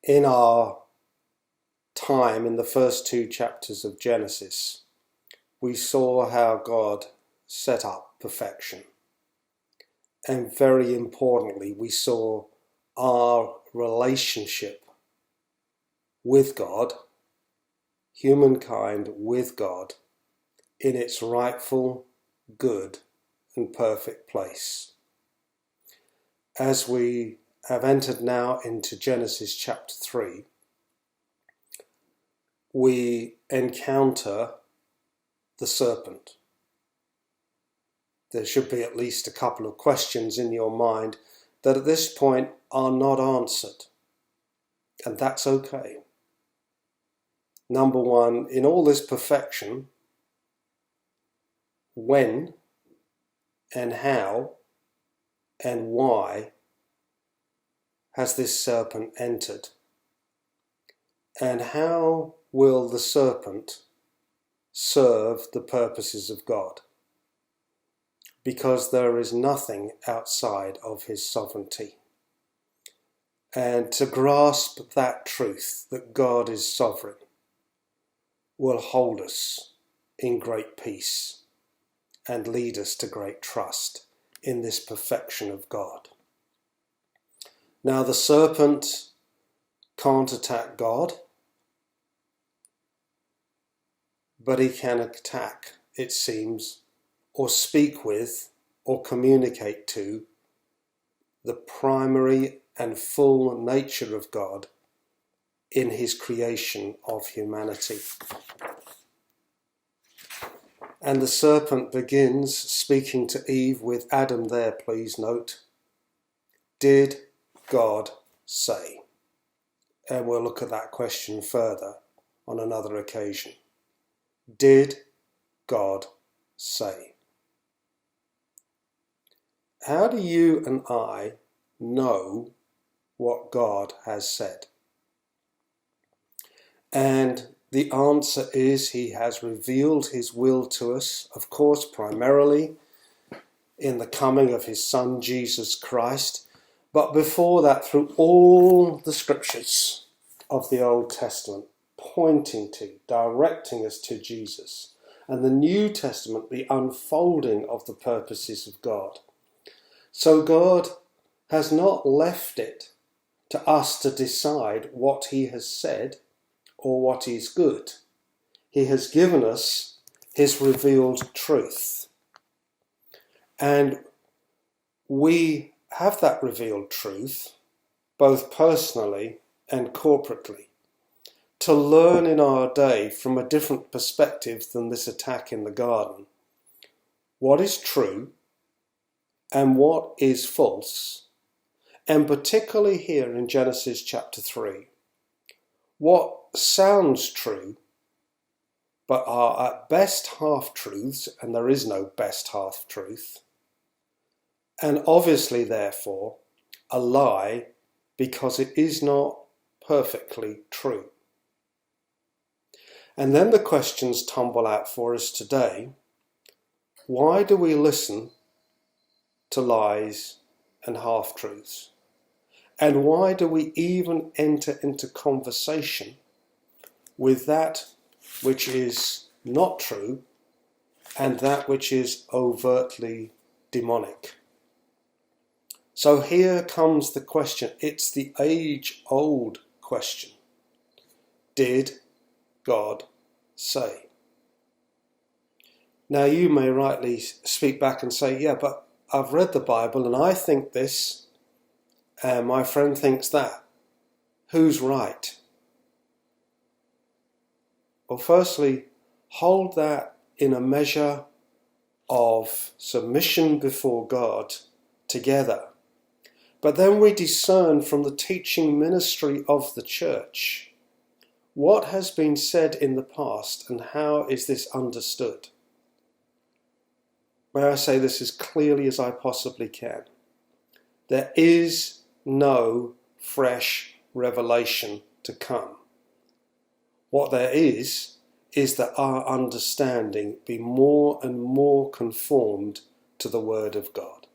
In our time in the first two chapters of Genesis, we saw how God set up perfection. And very importantly, we saw our relationship with God, humankind with God, in its rightful, good and perfect place. As we have entered now into Genesis chapter 3, we encounter the serpent. There should be at least a couple of questions in your mind that at this point are not answered, and that's okay. Number one, in all this perfection, when and how and why has this serpent entered? And how will the serpent serve the purposes of God? Because there is nothing outside of his sovereignty. And to grasp that truth, that God is sovereign, will hold us in great peace and lead us to great trust in this perfection of God. Now, the serpent can't attack God, but he can attack, it seems, or speak with, or communicate to the primary and full nature of God in his creation of humanity. And the serpent begins speaking to Eve with Adam there, please note. Did God say? And we'll look at that question further on another occasion. Did God say? How do you and I know what God has said? And the answer is he has revealed his will to us, of course, primarily in the coming of his Son, Jesus Christ, but before that, through all the scriptures of the Old Testament, pointing to, directing us to Jesus, and the New Testament, the unfolding of the purposes of God. So God has not left it to us to decide what he has said or what is good. He has given us his revealed truth. And we have that revealed truth, both personally and corporately, to learn in our day from a different perspective than this attack in the garden, what is true and what is false, and particularly here in Genesis chapter 3, what sounds true but are at best half-truths, and there is no best half-truth, and obviously therefore a lie because it is not perfectly true. And then the questions tumble out for us today. Why do we listen to lies and half-truths? And why do we even enter into conversation with that which is not true and that which is overtly demonic? So here comes the question. It's the age-old question. Did God say? Now you may rightly speak back and say, yeah, but I've read the Bible and I think this and my friend thinks that. Who's right? Well, firstly, hold that in a measure of submission before God together. But then we discern from the teaching ministry of the church what has been said in the past and how is this understood. May I say this as clearly as I possibly can. There is no fresh revelation to come. What there is that our understanding be more and more conformed to the Word of God.